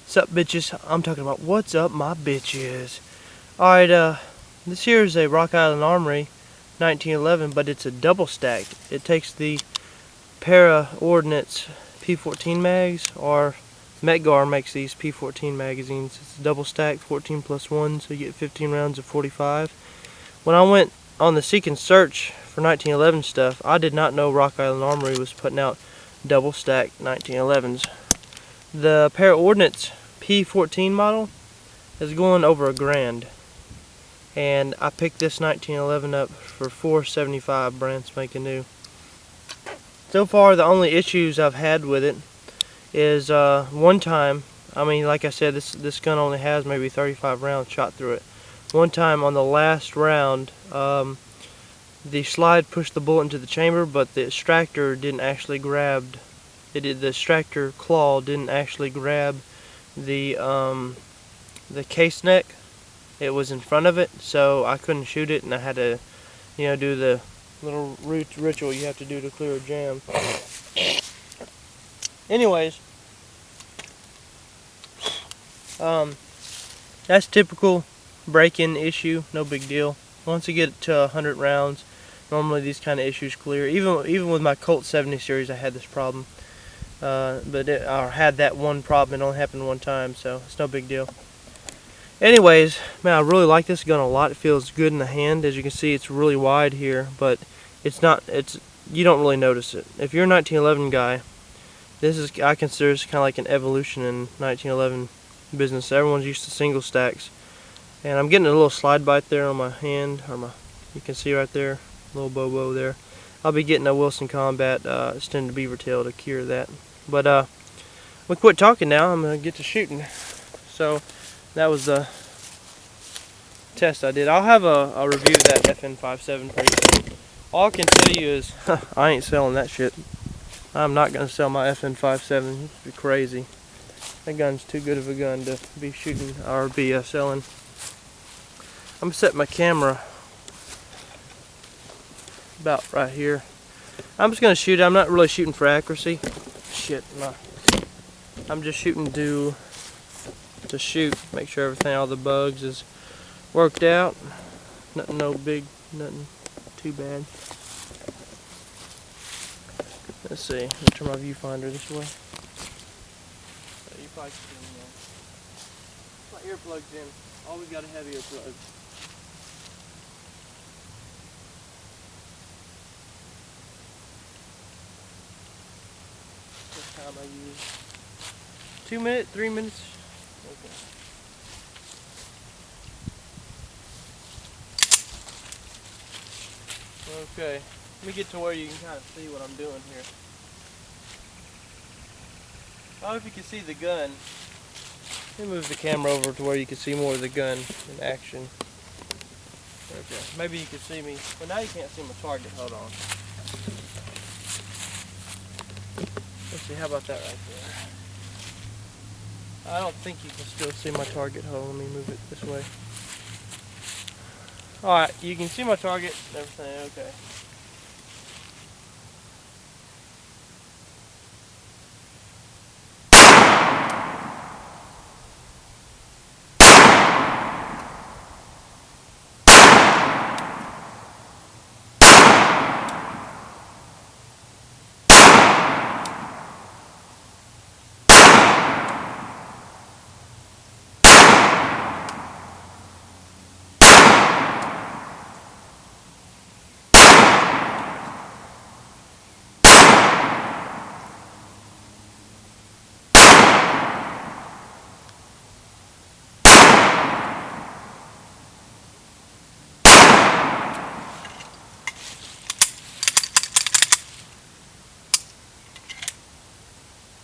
What's up, bitches? I'm talking about what's up, my bitches. Alright, this here is a Rock Island Armory 1911, but it's a double stacked. It takes the Para Ordnance P14 mags, or Metgar makes these P14 magazines. It's a double stacked 14 plus 1, so you get 15 rounds of 45. When I went on the seek and search for 1911 stuff, I did not know Rock Island Armory was putting out double stacked 1911s. The Para Ordnance P14 model is going over $1,000, and I picked this 1911 up for $475, brand spanking new. So far, the only issues I've had with it is one time. I mean, like I said, this gun only has maybe 35 rounds shot through it. One time on the last round, the slide pushed the bullet into the chamber, but the extractor didn't actually grab. The extractor claw didn't actually grab the case neck. It was in front of it, so I couldn't shoot it, and I had to, do the little ritual you have to do to clear a jam. Anyways, that's typical break-in issue. No big deal. Once you get to 100 rounds, normally these kind of issues clear. Even with my Colt 70 series, I had this problem. But I had that one problem. It only happened one time, so it's no big deal. Anyways, man, I really like this gun a lot. It feels good in the hand. As you can see, it's really wide here, but you don't really notice it. If you're a 1911 guy, I consider this kind of like an evolution in 1911 business. Everyone's used to single stacks, and I'm getting a little slide bite there on my hand, you can see right there, a little bobo there. I'll be getting a Wilson Combat extended beaver tail to cure that. But we quit talking now. I'm gonna get to shooting. So that was the test I did. I'll have a review of that FN57 pretty soon. All I can tell you is I ain't selling that shit. I'm not gonna sell my FN57. It'd be crazy. That gun's too good of a gun to be shooting or be selling. I'm gonna set my camera about right here. I'm just gonna shoot. I'm not really shooting for accuracy. Shit, I'm just shooting to shoot. Make sure everything, all the bugs is worked out. Nothing too bad. Let's see. Let me turn my viewfinder this way. You probably can see me now. My earplugs in. Always gotta have earplugs. Time I use 2 minutes, 3 minutes. Okay, let me get to where you can kind of see what I'm doing here. I don't know if you can see the gun. Let me move the camera over to where you can see more of the gun in action. Okay, maybe you can see me. Well, now you can't see my target. Hold on. Let's see, how about that right there? I don't think you can still see my target. Hold on, let me move it this way. Alright, you can see my target and everything, okay.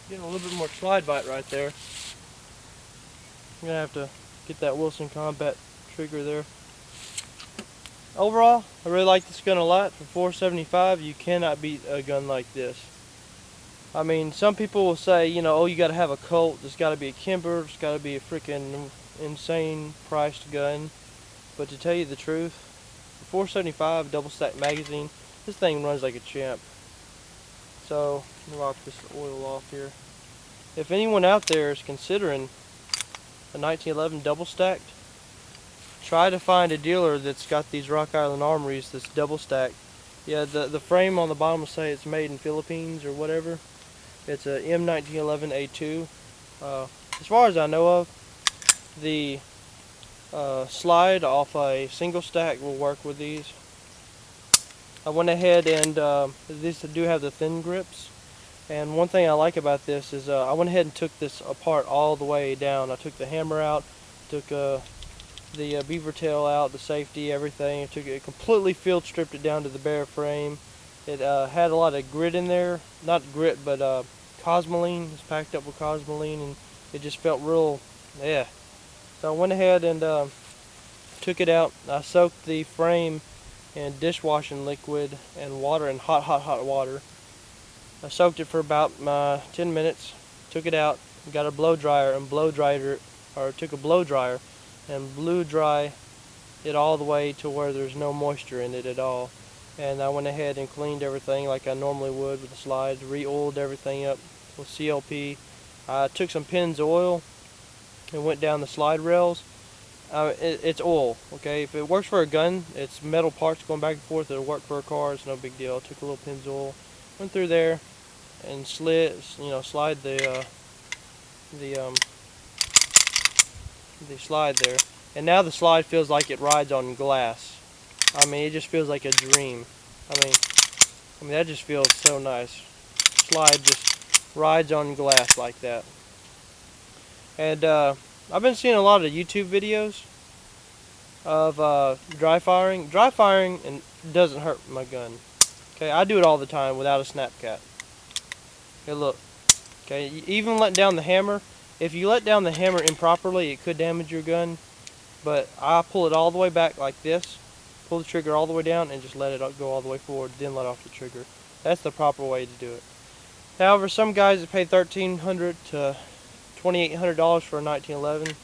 Getting a little bit more slide bite right there. I'm gonna have to get that Wilson Combat trigger there. Overall, I really like this gun a lot. For $475, you cannot beat a gun like this. I mean, some people will say, oh, you gotta have a Colt, there's gotta be a Kimber, there's gotta be a freaking insane priced gun. But to tell you the truth, for $475 double stack magazine, this thing runs like a champ. So, let me wipe this oil off here. If anyone out there is considering a 1911 double stacked. Try to find a dealer that's got these Rock Island Armories that's double stacked. Yeah, the frame on the bottom will say it's made in Philippines or whatever. It's a M1911A2. As far as I know of, the slide off a single stack will work with these. I went ahead and these do have the thin grips. And one thing I like about this is I went ahead and took this apart all the way down. I took the hammer out, took the beaver tail out, the safety, everything. I took it completely field stripped it down to the bare frame. It had a lot of grit in there, not grit, but cosmoline. It's packed up with cosmoline, and it just felt real, yeah. So I went ahead and took it out. I soaked the frame in dishwashing liquid and water, and hot water. I soaked it for about 10 minutes, took it out, got a blow dryer and took a blow dryer and blew dry it all the way to where there's no moisture in it at all. And I went ahead and cleaned everything like I normally would with the slides, re-oiled everything up with CLP. I took some Pennzoil and went down the slide rails. It's oil, okay? If it works for a gun, it's metal parts going back and forth. It'll work for a car. It's no big deal. I took a little Pennzoil, went through there, and slide the slide there. And now the slide feels like it rides on glass. I mean, it just feels like a dream. I mean that just feels so nice. Slide just rides on glass like that. And I've been seeing a lot of YouTube videos of dry firing. Dry firing and doesn't hurt my gun. Okay, I do it all the time without a snap cap. Okay, look. Okay, you even let down the hammer. If you let down the hammer improperly, it could damage your gun. But I pull it all the way back like this. Pull the trigger all the way down and just let it go all the way forward. Then let off the trigger. That's the proper way to do it. However, some guys that pay $1,300 to $2,800 for a 1911,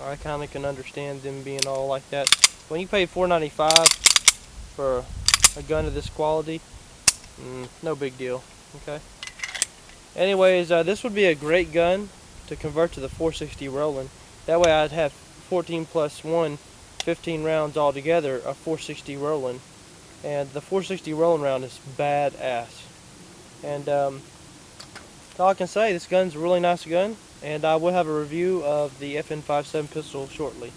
I kind of can understand them being all like that. When you pay $495 for a gun of this quality, no big deal. Okay. Anyways, this would be a great gun to convert to the 460 Roland. That way I'd have 14 plus 1, 15 rounds altogether of 460 Roland. And the 460 Roland round is badass. And all I can say, this gun's a really nice gun. And I will have a review of the FN57 pistol shortly.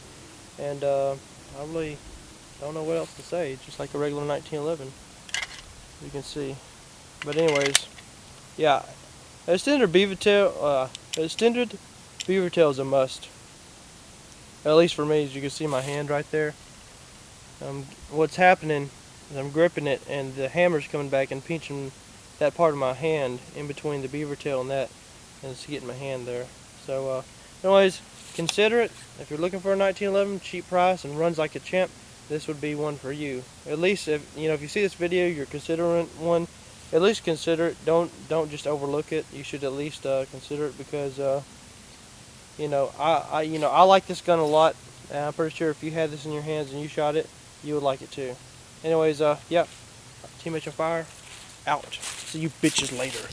And I really don't know what else to say. It's just like a regular 1911. You can see. But anyways, yeah. Extended beaver tail is a must. At least for me, as you can see my hand right there. What's happening is I'm gripping it and the hammer's coming back and pinching that part of my hand in between the beaver tail and that, and it's getting my hand there. So anyways, consider it. If you're looking for a 1911 cheap price and runs like a champ, this would be one for you. At least if you see this video, you're considering one, at least consider it. Don't just overlook it. You should at least consider it, because I like this gun a lot, and I'm pretty sure if you had this in your hands and you shot it, you would like it too. Anyways, yeah, Team H on Fire, out. See you bitches later.